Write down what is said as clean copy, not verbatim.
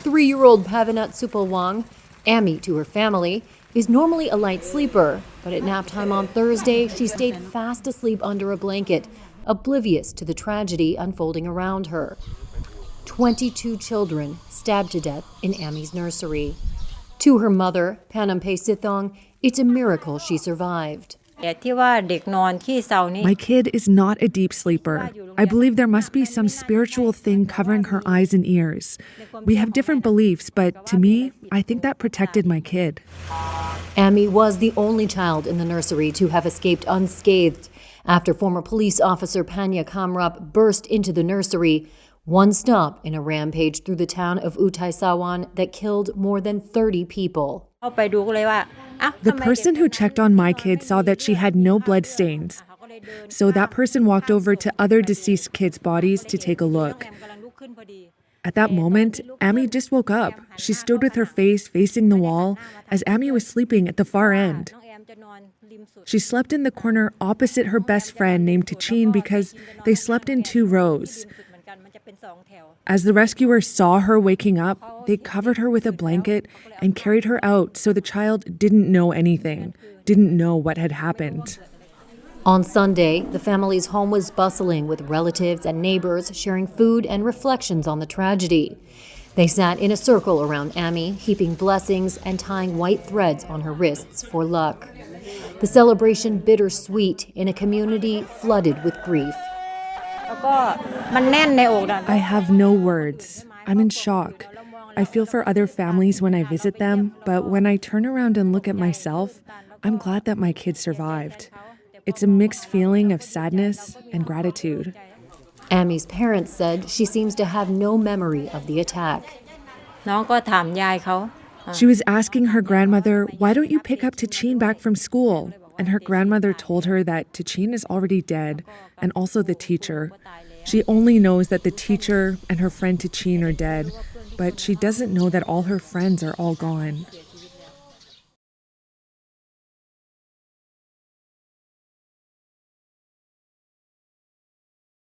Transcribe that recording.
3-year-old Pavanat Supalwang, Amy to her family, is normally a light sleeper, but at nap time on Thursday, she stayed fast asleep under a blanket, oblivious to the tragedy unfolding around her. 22 children stabbed to death in Amy's nursery. To her mother, Panampay Sithong, it's a miracle she survived. My kid is not a deep sleeper. I believe there must be some spiritual thing covering her eyes and ears. We have different beliefs, but to me, I think that protected my kid. Amy was the only child in the nursery to have escaped unscathed after former police officer Panya Kamrup burst into the nursery, one stop in a rampage through the town of Uthai Sawan that killed more than 30 people. The person who checked on my kid saw that she had no blood stains. So that person walked over to other deceased kids' bodies to take a look. At that moment, Amy just woke up. She stood with her face facing the wall as Amy was sleeping at the far end. She slept in the corner opposite her best friend named Tachin because they slept in 2 rows. As the rescuers saw her waking up, they covered her with a blanket and carried her out so the child didn't know anything, didn't know what had happened. On Sunday, the family's home was bustling with relatives and neighbors sharing food and reflections on the tragedy. They sat in a circle around Amy, heaping blessings and tying white threads on her wrists for luck. The celebration bittersweet in a community flooded with grief. I have no words. I'm in shock. I feel for other families when I visit them, but when I turn around and look at myself, I'm glad that my kid survived. It's a mixed feeling of sadness and gratitude. Amy's parents said she seems to have no memory of the attack. She was asking her grandmother, "Why don't you pick up Tachin back from school?" And her grandmother told her that Tachin is already dead, and also the teacher. She only knows that the teacher and her friend Tachin are dead, but she doesn't know that all her friends are all gone.